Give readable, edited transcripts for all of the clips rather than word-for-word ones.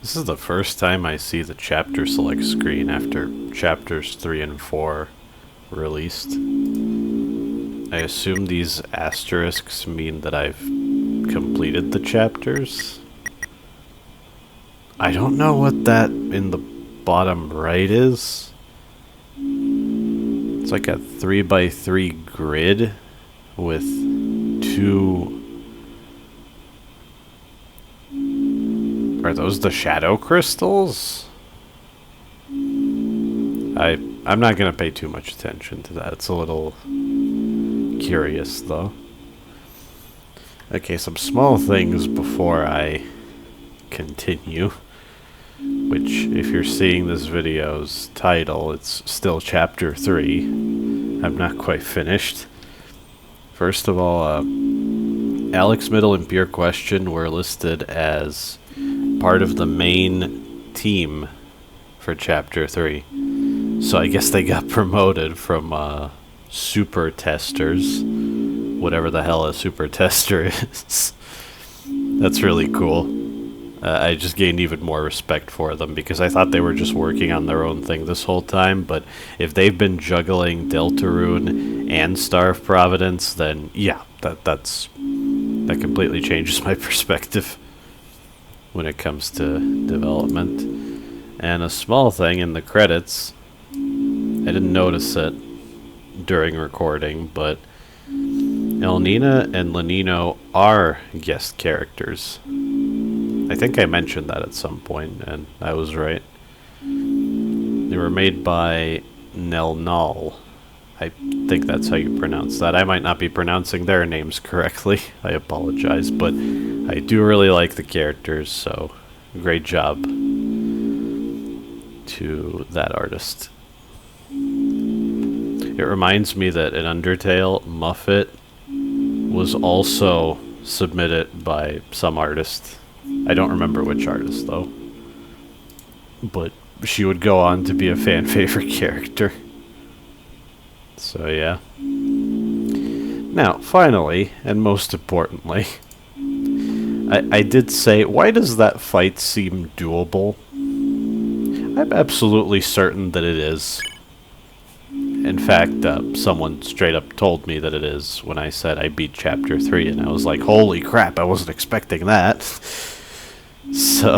This is the first time I see the chapter select screen after chapters 3 and 4 released. I assume these asterisks mean that I've completed the chapters. I don't know what that in the bottom right is. It's like a 3x3 grid with two... Are those the shadow crystals? I'm not gonna pay too much attention to that. It's a little curious though. Okay, some small things before I continue. Which, if you're seeing this video's title, it's still chapter 3. I'm not quite finished. First of all, Alex, Middle, and Pure Question were listed as part of the main team for chapter 3. So I guess they got promoted from super testers, whatever the hell a super tester is. That's really cool. I just gained even more respect for them because I thought they were just working on their own thing this whole time, but if they've been juggling Deltarune and Star of Providence, then yeah, that completely changes my perspective when it comes to development. And a small thing in the credits, I didn't notice it during recording, but Elnina and Lenino are guest characters. I think I mentioned that at some point, and I was right. They were made by Nelnal. I think that's how you pronounce that. I might not be pronouncing their names correctly. I apologize, but I do really like the characters, so great job to that artist. It reminds me that in Undertale, Muffet was also submitted by some artist. I don't remember which artist, though. But she would go on to be a fan favorite character. So, yeah. Now, finally, and most importantly, I did say, why does that fight seem doable? I'm absolutely certain that it is. In fact, someone straight up told me that it is when I said I beat Chapter 3, and I was like, holy crap, I wasn't expecting that. So,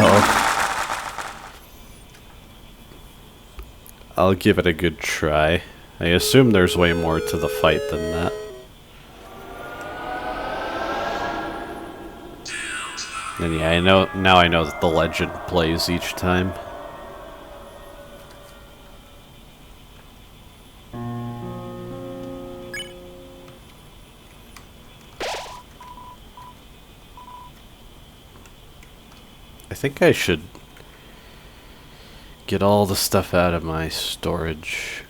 I'll give it a good try. I assume there's way more to the fight than that. And yeah, now I know that the legend plays each time. I think I should get all the stuff out of my storage.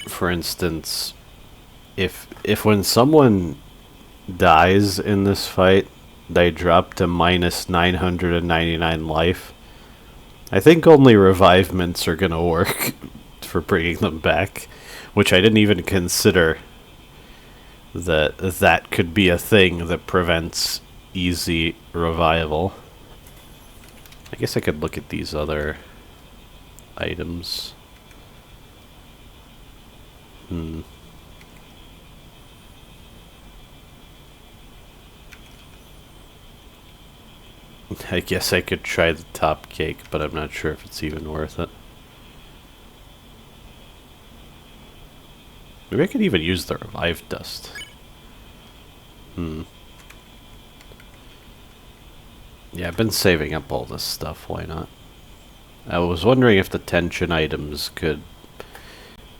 For instance, if when someone dies in this fight, they drop to minus 999 life. I think only revivements are gonna work for bringing them back, which I didn't even consider that could be a thing that prevents easy revival. I guess I could look at these other items. I guess I could try the top cake, but I'm not sure if it's even worth it. Maybe I could even use the revive dust. Yeah, I've been saving up all this stuff, why not? I was wondering if the tension items could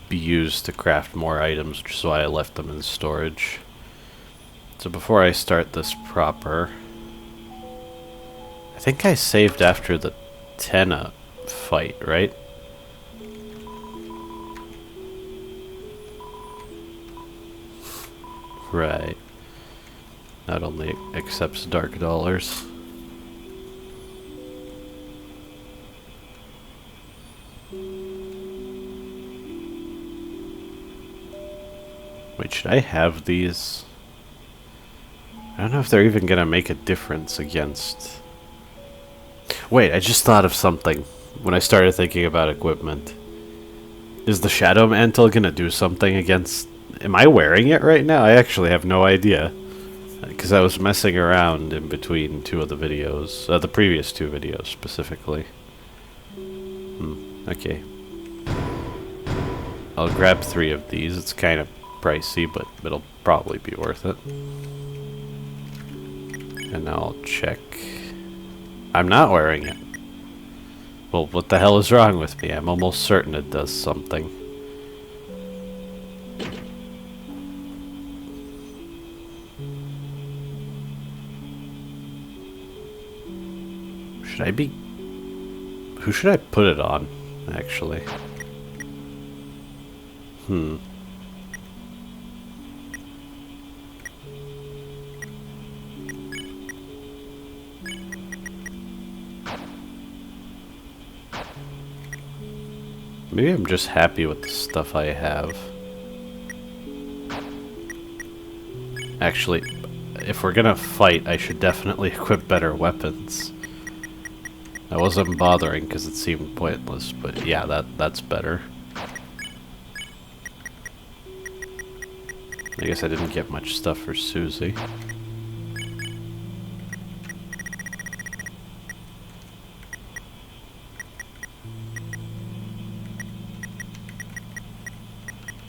be used to craft more items, which is why I left them in storage. So before I start this proper, I think I saved after the Tenna fight, right? Right. Not only accepts dark dollars. Wait, should I have these? I don't know if they're even gonna make a difference against... Wait, I just thought of something when I started thinking about equipment. Is the Shadow Mantle gonna do something against... Am I wearing it right now? I actually have no idea. Because I was messing around in between two of the videos. The previous two videos, specifically. Okay. I'll grab 3 of these. It's kind of pricey, but it'll probably be worth it. And now I'll check. I'm not wearing it. Well, what the hell is wrong with me? I'm almost certain it does something. Should I be... Who should I put it on, actually? Maybe I'm just happy with the stuff I have. Actually, if we're gonna fight, I should definitely equip better weapons. I wasn't bothering because it seemed pointless, but yeah, that's better. I guess I didn't get much stuff for Susie.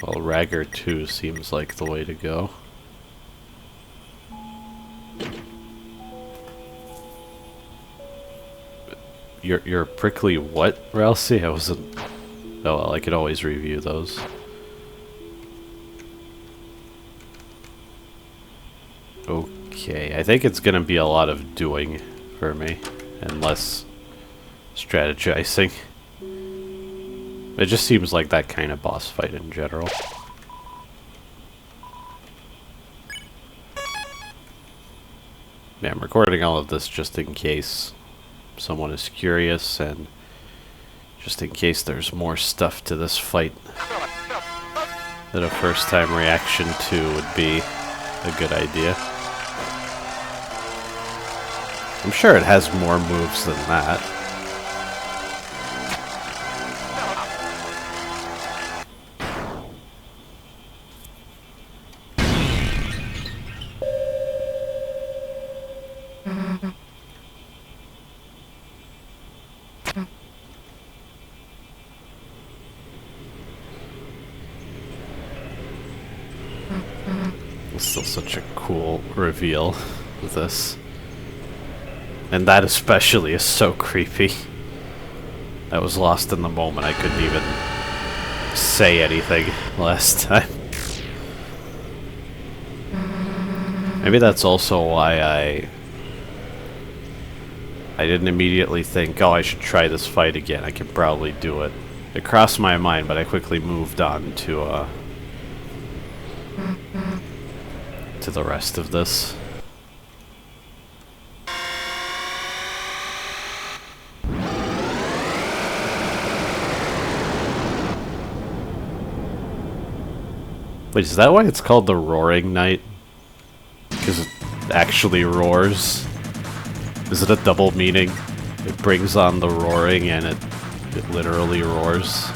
Well, Ragger 2 seems like the way to go. Your prickly what, Ralsei? I wasn't... Oh well, I could always review those. Okay, I think it's gonna be a lot of doing for me, and less strategizing. It just seems like that kind of boss fight in general. Yeah, I'm recording all of this just in case someone is curious, and just in case there's more stuff to this fight that a first-time reaction to would be a good idea. I'm sure it has more moves than that. It's still such a cool reveal with this. And that especially is so creepy. I was lost in the moment. I couldn't even say anything last time. Maybe that's also why I didn't immediately think, oh, I should try this fight again. I can probably do it. It crossed my mind, but I quickly moved on to the rest of this. Wait, is that why it's called the Roaring Night? Because it actually roars? Is it a double meaning? It brings on the roaring and it literally roars?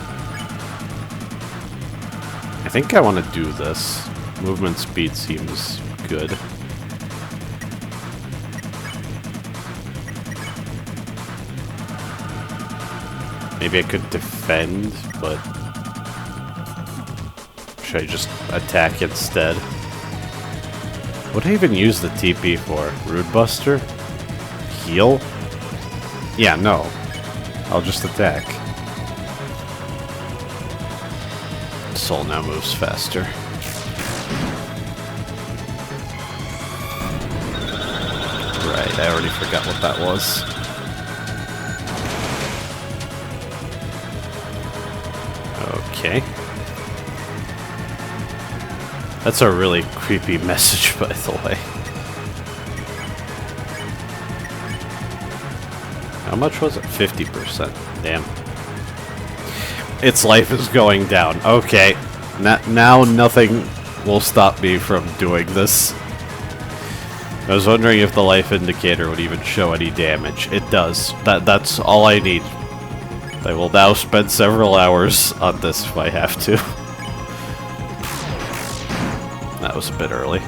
I think I want to do this. Movement speed seems good. Maybe I could defend, but... should I just attack instead? What do I even use the TP for? Rude Buster? Heal? Yeah, no. I'll just attack. Soul now moves faster. Right, I already forgot what that was. Okay. That's a really creepy message, by the way. How much was it? 50%. Damn. Its life is going down. Okay. Now nothing will stop me from doing this. I was wondering if the life indicator would even show any damage. It does. That's all I need. I will now spend several hours on this if I have to. That was a bit early.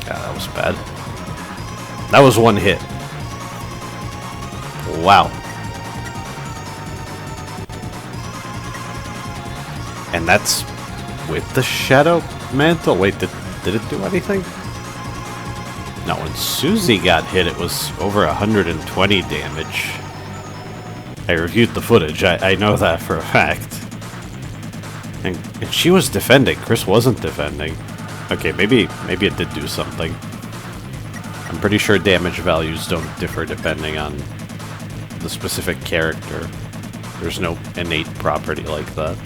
Yeah, that was bad. That was one hit. Wow. And that's with the Shadow Mantle? Wait, did it do anything? No, when Susie got hit, it was over 120 damage. I reviewed the footage. I know that for a fact. And she was defending. Chris wasn't defending. Okay, maybe it did do something. I'm pretty sure damage values don't differ depending on the specific character. There's no innate property like that.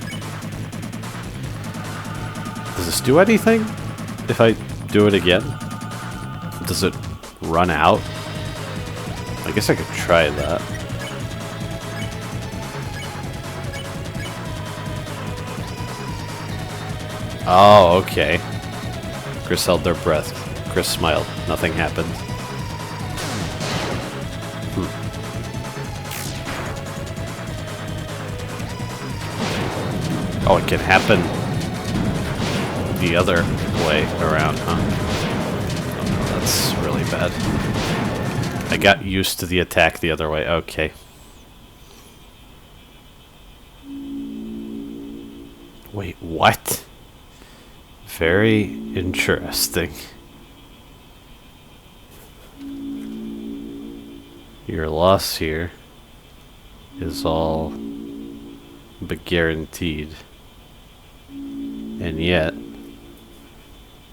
Does this do anything if I do it again? Does it run out? I guess I could try that. Oh, okay. Chris held their breath. Chris smiled. Nothing happened. Oh, it can happen the other way around, huh? That's really bad. I got used to the attack the other way. Okay. Wait, what? Very interesting. Your loss here is all but guaranteed. And yet,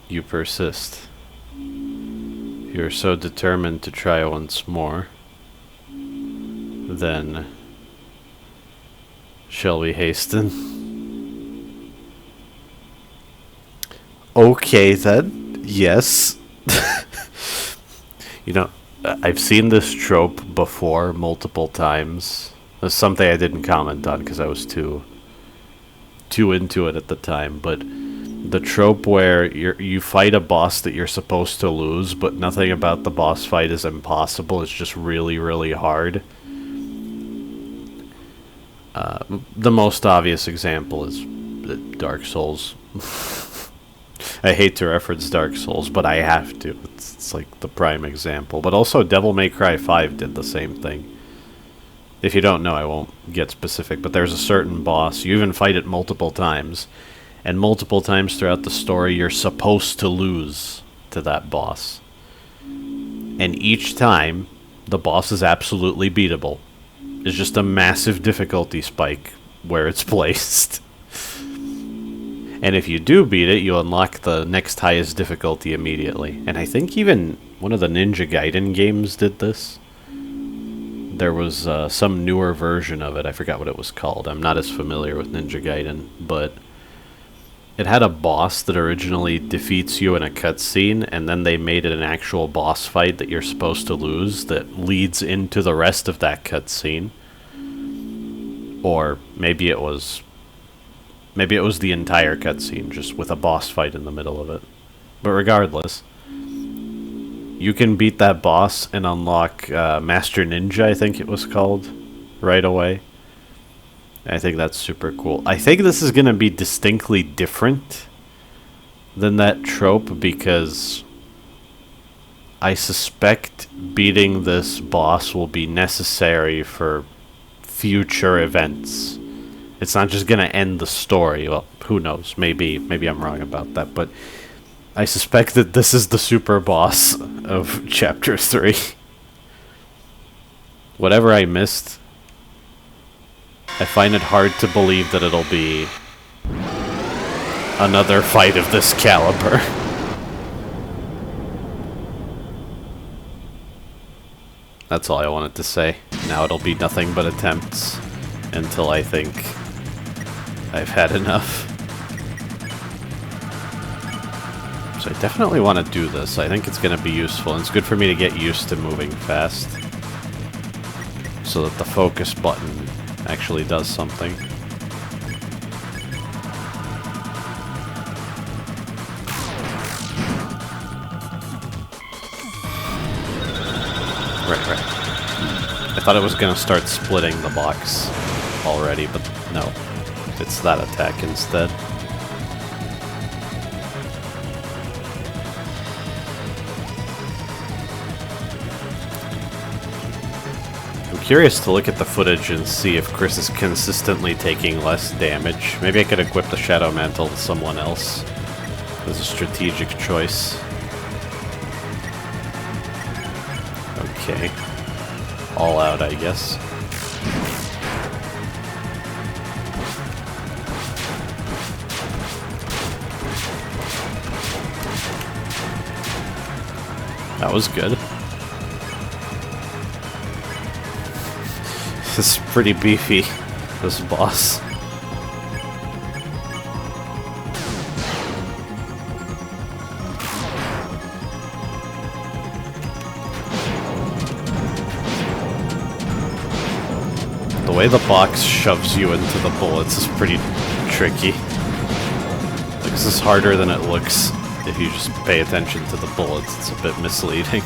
you persist. You're so determined to try once more. Then, shall we hasten? Okay then, yes. You know, I've seen this trope before multiple times. That's something I didn't comment on because I was too into it at the time, but the trope where you fight a boss that you're supposed to lose, but nothing about the boss fight is impossible, it's just really, really hard. The most obvious example is Dark Souls. I hate to reference Dark Souls, but I have to. It's like the prime example. But also Devil May Cry 5 did the same thing. If you don't know, I won't get specific, but there's a certain boss. You even fight it multiple times. And multiple times throughout the story, you're supposed to lose to that boss. And each time, the boss is absolutely beatable. It's just a massive difficulty spike where it's placed. And if you do beat it, you unlock the next highest difficulty immediately. And I think even one of the Ninja Gaiden games did this. There was some newer version of it. I forgot what it was called. I'm not as familiar with Ninja Gaiden, but it had a boss that originally defeats you in a cutscene, and then they made it an actual boss fight that you're supposed to lose that leads into the rest of that cutscene. Or maybe it was the entire cutscene, just with a boss fight in the middle of it. But regardless, you can beat that boss and unlock Master Ninja, I think it was called, right away. I think that's super cool. I think this is going to be distinctly different than that trope because I suspect beating this boss will be necessary for future events. It's not just going to end the story. Well, who knows? Maybe I'm wrong about that, but I suspect that this is the super boss of Chapter 3. Whatever I missed, I find it hard to believe that it'll be another fight of this caliber. That's all I wanted to say. Now it'll be nothing but attempts until I think I've had enough. So I definitely want to do this. I think it's going to be useful, and it's good for me to get used to moving fast so that the focus button actually does something. thought it was gonna start splitting the box already, but no. It's that attack instead. I'm curious to look at the footage and see if Chris is consistently taking less damage. Maybe I could equip the Shadow Mantle to someone else as a strategic choice. Okay. All out, I guess. That was good. This is pretty beefy, this boss. The way the box shoves you into the bullets is pretty tricky. Like, this is harder than it looks. If you just pay attention to the bullets, it's a bit misleading.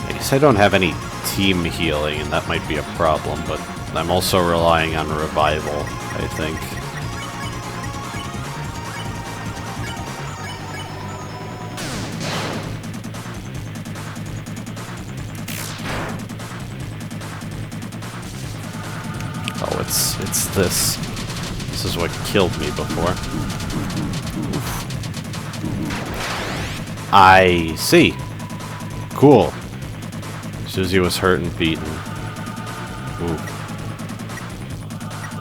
I guess I don't have any team healing, and that might be a problem, but I'm also relying on revival, I think. Oh, it's this. This is what killed me before. I see. Cool. Susie was hurt and beaten. Ooh.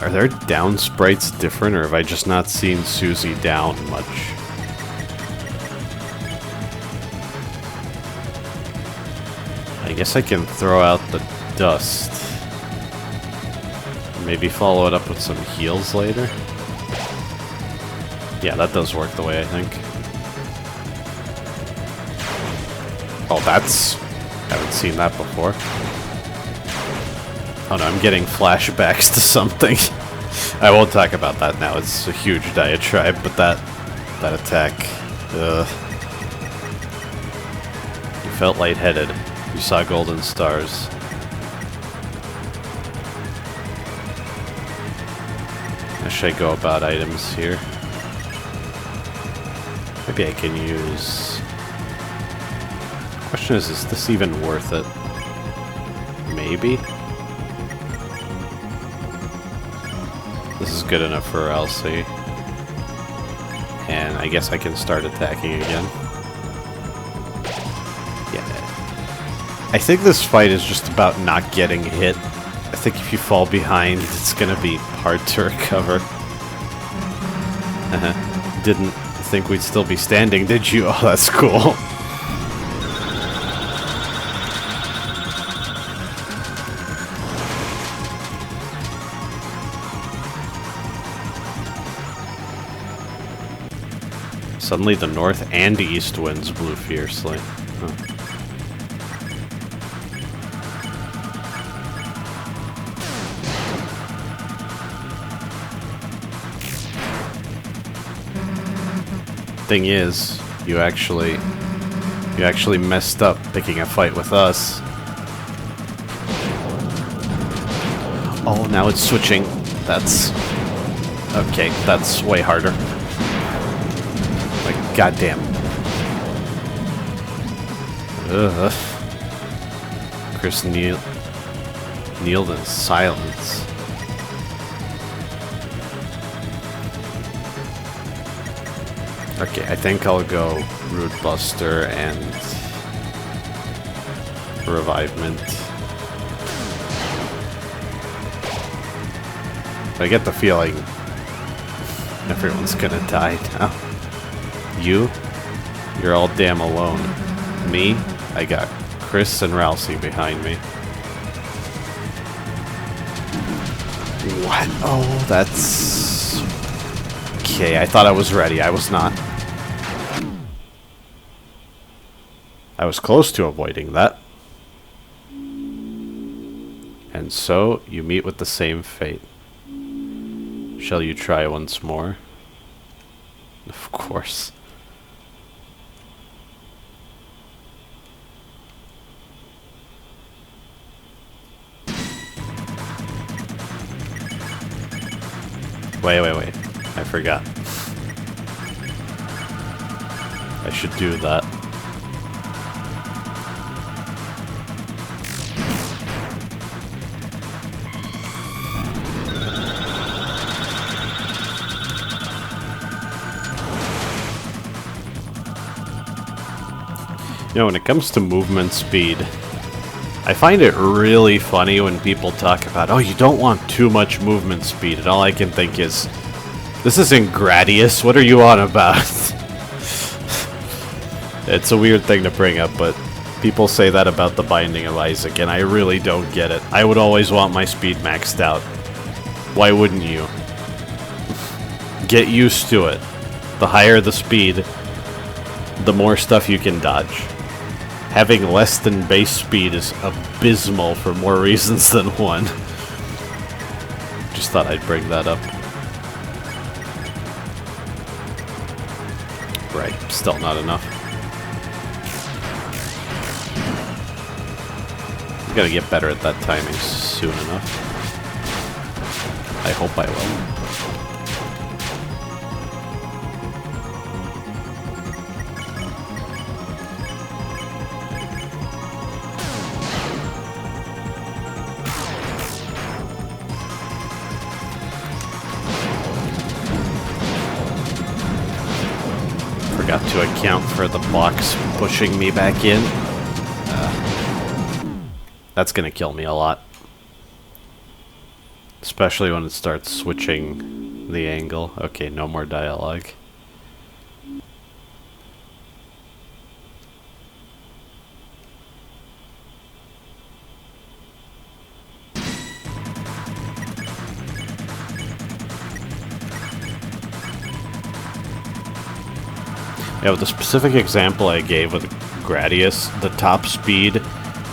Are their down sprites different, or have I just not seen Susie down much? I guess I can throw out the dust. Maybe follow it up with some heals later? Yeah, that does work the way I think. Oh, that's... I haven't seen that before. Oh no, I'm getting flashbacks to something. I won't talk about that now, it's a huge diatribe, but that attack... You felt lightheaded. You saw golden stars. How should I go about items here? Maybe I can use... Question is this even worth it? Maybe? This is good enough for Elsie. And I guess I can start attacking again. Yeah. I think this fight is just about not getting hit. I think if you fall behind, it's gonna be hard to recover. Didn't think we'd still be standing, did you? Oh, that's cool. Suddenly the north and east winds blew fiercely. Huh. Thing is, you actually messed up picking a fight with us. Oh, now it's switching. That's... Okay, that's way harder. Like, goddamn. Ugh. Chris kneeled in silence. Okay, I think I'll go Root Buster and Revivement. I get the feeling everyone's gonna die now. You're all damn alone. Me, I got Chris and Rousey behind me. What? Oh, that's... Okay, I thought I was ready. I was not. I was close to avoiding that. And so, you meet with the same fate. Shall you try once more? Of course. Wait. I forgot. I should do that. You know, when it comes to movement speed, I find it really funny when people talk about, oh, you don't want too much movement speed, and all I can think is, this isn't Gradius, what are you on about? It's a weird thing to bring up, but people say that about the Binding of Isaac, and I really don't get it. I would always want my speed maxed out. Why wouldn't you? Get used to it. The higher the speed, the more stuff you can dodge. Having less than base speed is abysmal for more reasons than one. Just thought I'd bring that up. Right, still not enough. I gotta get better at that timing soon enough. I hope I will. Forgot to account for the box pushing me back in. That's gonna kill me a lot. Especially when it starts switching the angle. Okay, no more dialogue. Yeah, with the specific example I gave with Gradius, the top speed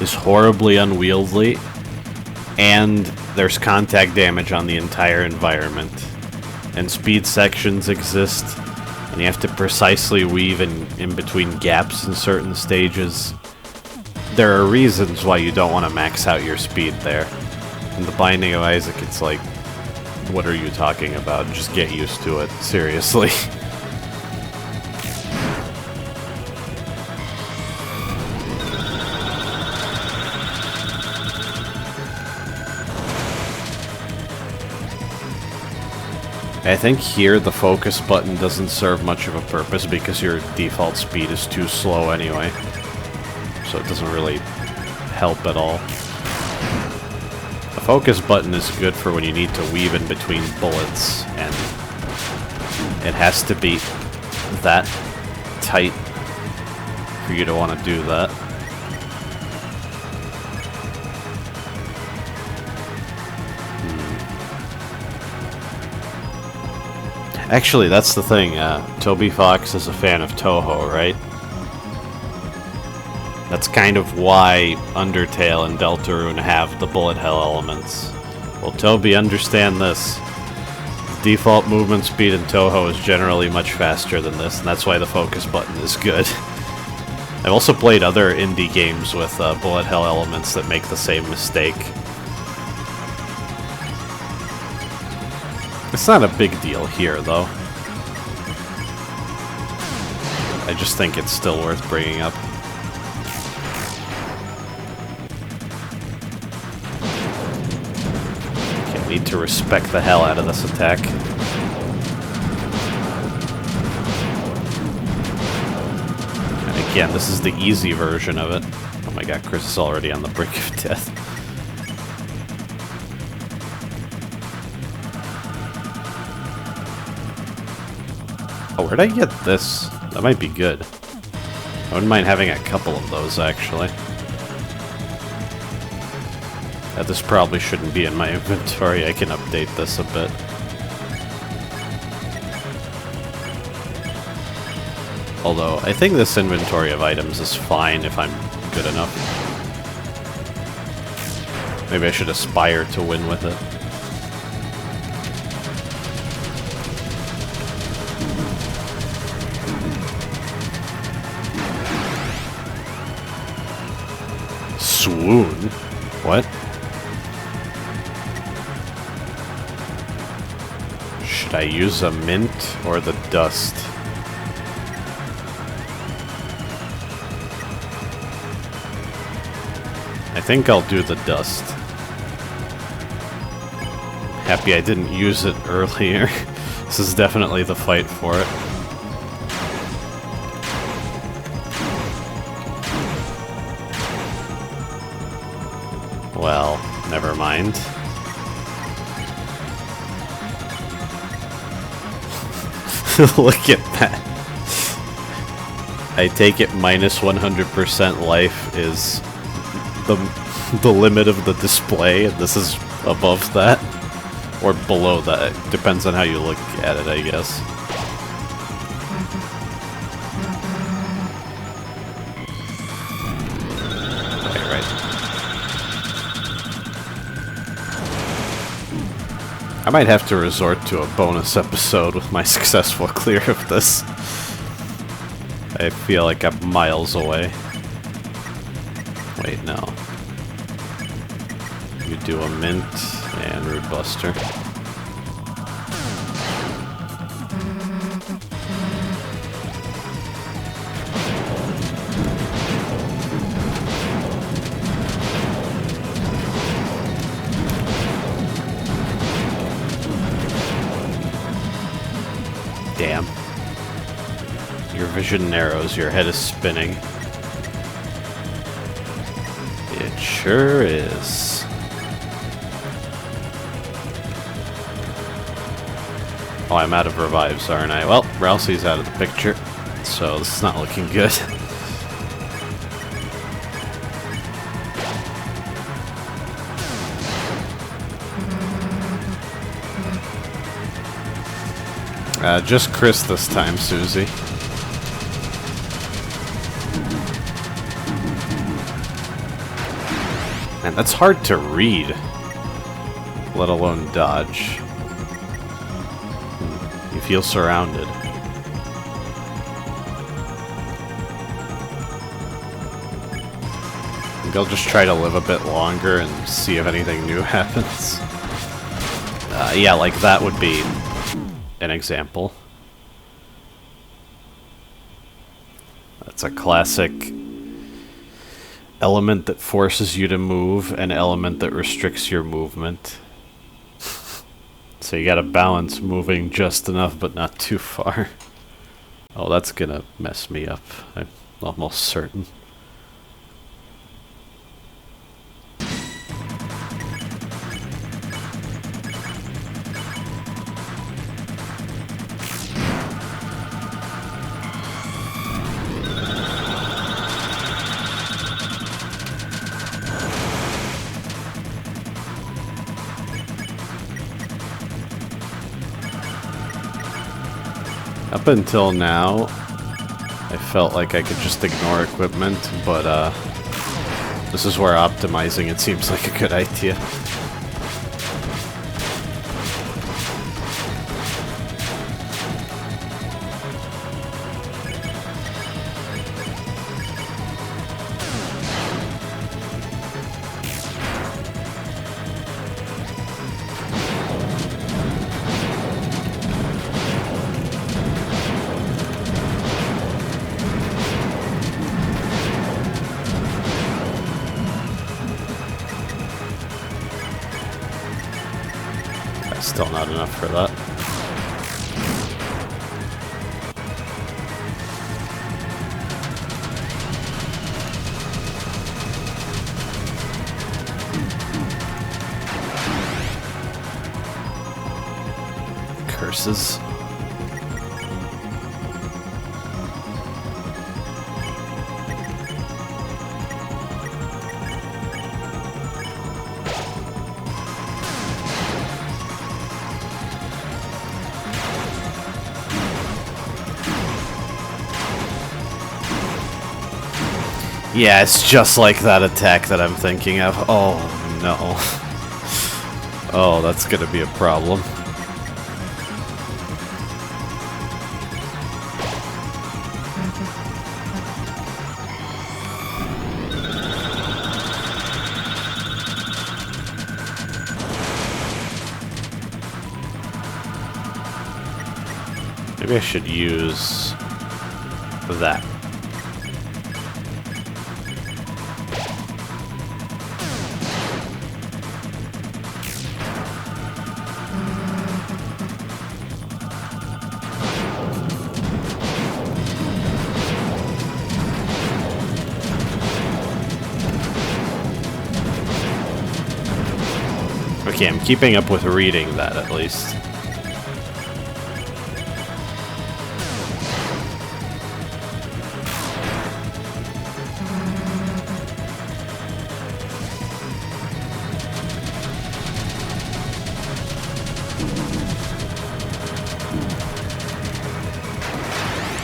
is horribly unwieldy, and there's contact damage on the entire environment. And speed sections exist, and you have to precisely weave in between gaps in certain stages. There are reasons why you don't want to max out your speed there. In the Binding of Isaac, it's like, what are you talking about? Just get used to it, seriously. I think here the focus button doesn't serve much of a purpose because your default speed is too slow anyway. So it doesn't really help at all. The focus button is good for when you need to weave in between bullets, and it has to be that tight for you to want to do that. Actually, that's the thing. Toby Fox is a fan of Toho, right? That's kind of why Undertale and Deltarune have the bullet hell elements. Well, Toby, understand this. The default movement speed in Toho is generally much faster than this, and that's why the focus button is good. I've also played other indie games with bullet hell elements that make the same mistake. It's not a big deal here, though. I just think it's still worth bringing up. Okay, I need to respect the hell out of this attack. And again, this is the easy version of it. Oh my god, Chris is already on the brink of death. Oh, where'd I get this? That might be good. I wouldn't mind having a couple of those, actually. This probably shouldn't be in my inventory. I can update this a bit. Although, I think this inventory of items is fine if I'm good enough. Maybe I should aspire to win with it. Swoon? What? Should I use a mint or the dust? I think I'll do the dust. Happy I didn't use it earlier. This is definitely the fight for it. Well, never mind. Look at that. I take it minus 100% life is the limit of the display, and this is above that. Or below that. It depends on how you look at it, I guess. Right. I might have to resort to a bonus episode with my successful clear of this. I feel like I'm miles away. Wait, no. You do a mint and Root Buster. Damn. Your vision narrows, your head is spinning. It sure is. Oh, I'm out of revives, aren't I? Well, Ralsei's out of the picture, so this is not looking good. Just Chris this time, Susie. Man, that's hard to read, let alone dodge. You feel surrounded. I think I'll just try to live a bit longer and see if anything new happens. Yeah, like that would be an example. That's a classic element that forces you to move, and element that restricts your movement. So you gotta balance moving just enough, but not too far. Oh, that's gonna mess me up. I'm almost certain. Up until now, I felt like I could just ignore equipment, but this is where optimizing it seems like a good idea. Still not enough for that. Curses. Yeah, it's just like that attack that I'm thinking of. Oh, no. Oh, that's gonna be a problem. Maybe I should use that. Okay, I'm keeping up with reading that at least.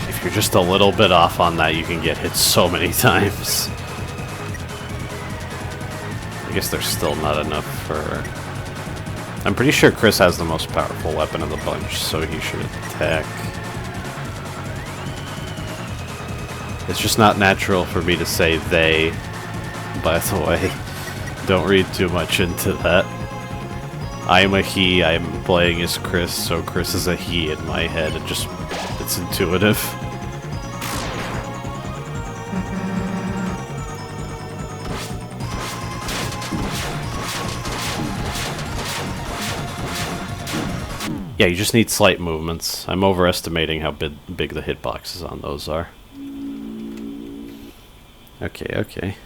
If you're just a little bit off on that, you can get hit so many times. I guess there's still not enough for... I'm pretty sure Chris has the most powerful weapon of the bunch, so he should attack. It's just not natural for me to say they, by the way. Don't read too much into that. I'm a he, I'm playing as Chris, so Chris is a he in my head. It's intuitive. Yeah, you just need slight movements. I'm overestimating how big the hitboxes on those are. Okay, okay.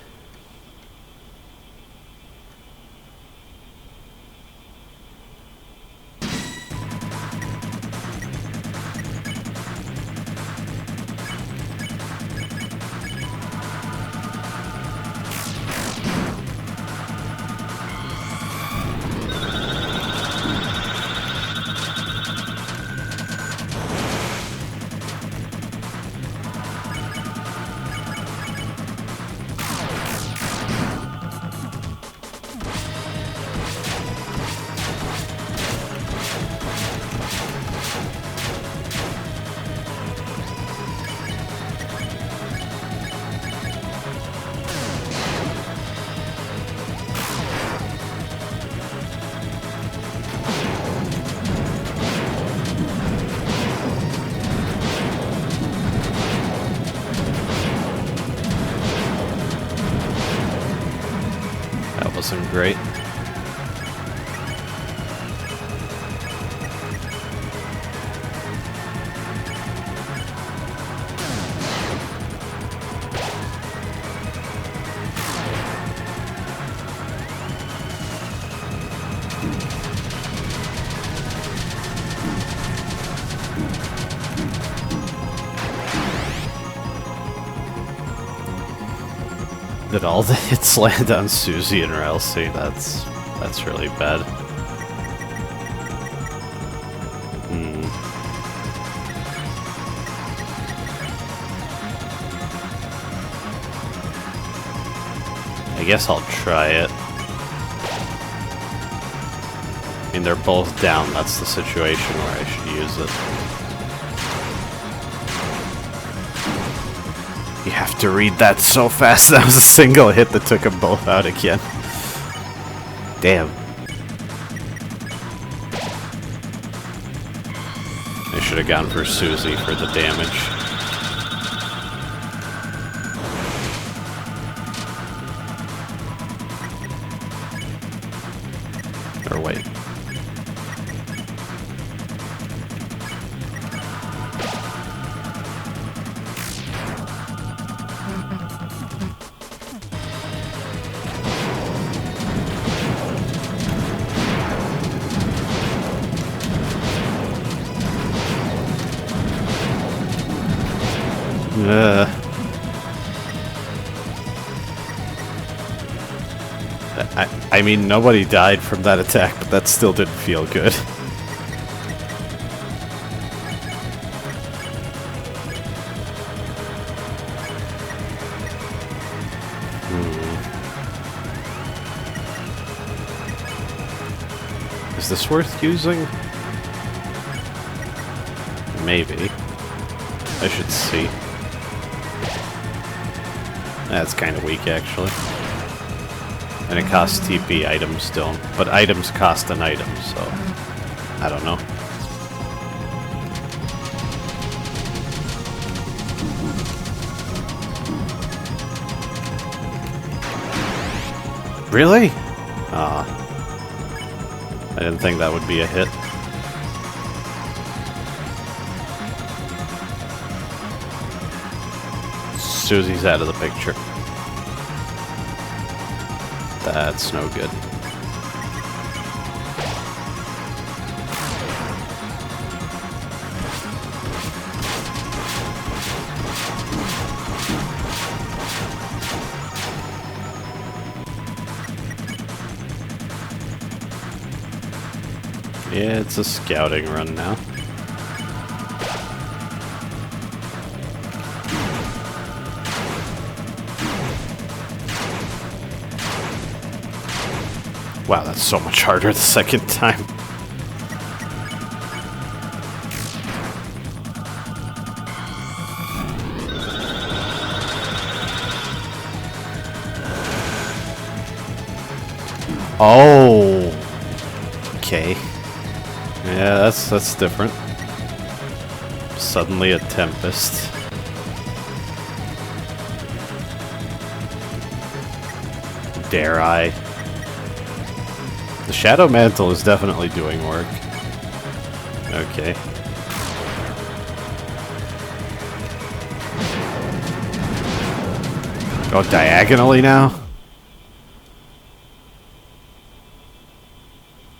Wasn't great. Did all the hits land on Susie and Ralsei? That's really bad. I guess I'll try it. I mean, they're both down. That's the situation where I should use it. You have to read that so fast. That was a single hit that took them both out again. Damn. I should have gone for Susie for the damage. Or wait. I mean, nobody died from that attack, but that still didn't feel good. Is this worth using? Maybe. I should see. That's kind of weak, actually. And it costs TP, items don't. But items cost an item, so... I don't know. Really? Ah. I didn't think that would be a hit. Susie's out of the picture. That's no good. Yeah, it's a scouting run now. Wow, that's so much harder the second time. Oh, okay. Yeah, that's different. Suddenly a tempest. Dare I? The Shadow Mantle is definitely doing work. Okay. Go diagonally now?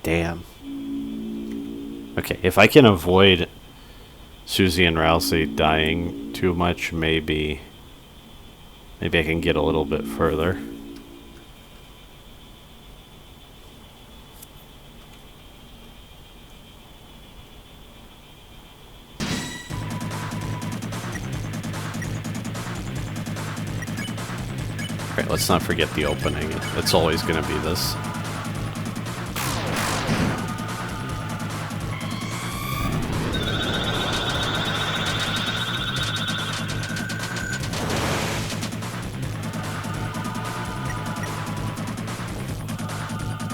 Damn. Okay, if I can avoid Susie and Rousey dying too much, maybe I can get a little bit further. Alright, let's not forget the opening. It's always gonna be this.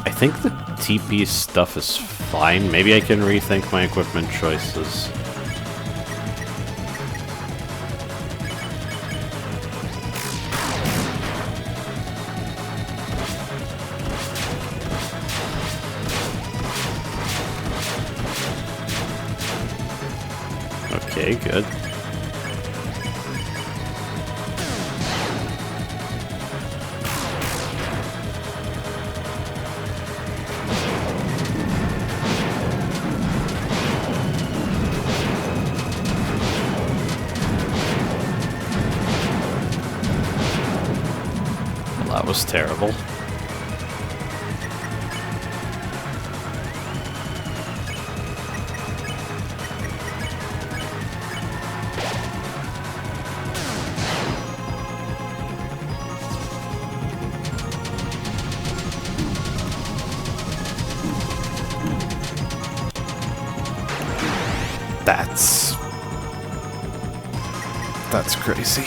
I think the TP stuff is fine. Maybe I can rethink my equipment choices. Okay, good. Well, that was terrible. That's crazy.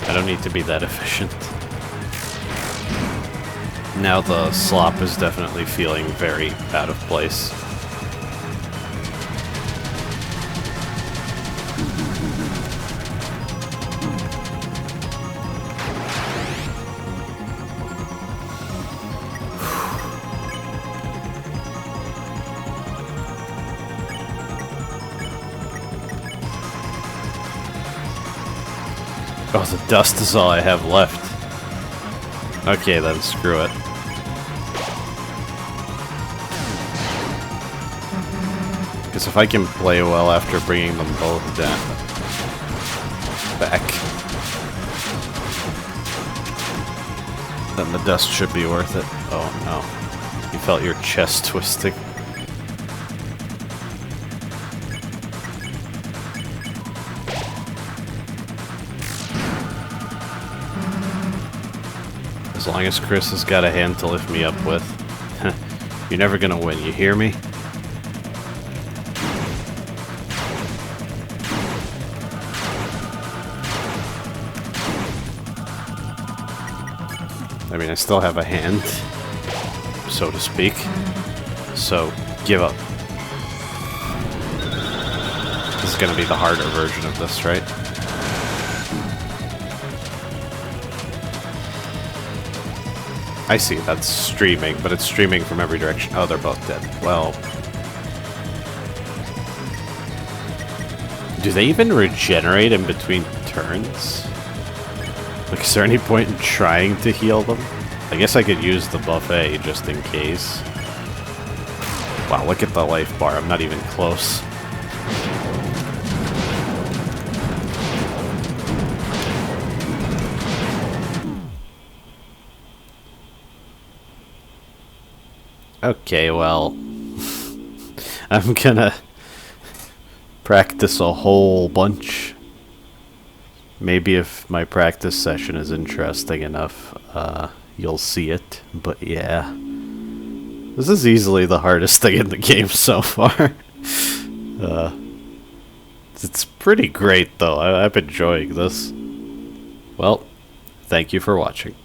I don't need to be that efficient. Now the slop is definitely feeling very out of place. Oh, the dust is all I have left. Okay, then screw it. Because if I can play well after bringing them both down back, then the dust should be worth it. Oh no. You felt your chest twisting. As long as Chris has got a hand to lift me up with. You're never gonna win, you hear me? I mean, I still have a hand, so to speak. So, give up. This is gonna be the harder version of this, right? I see, that's streaming, but it's streaming from every direction. Oh, they're both dead. Well... do they even regenerate in between turns? Like, is there any point in trying to heal them? I guess I could use the buffet just in case. Wow, look at the life bar. I'm not even close. Okay, well, I'm gonna practice a whole bunch. Maybe if my practice session is interesting enough, you'll see it. But yeah, this is easily the hardest thing in the game so far. It's pretty great though. I'm enjoying this. Well, thank you for watching.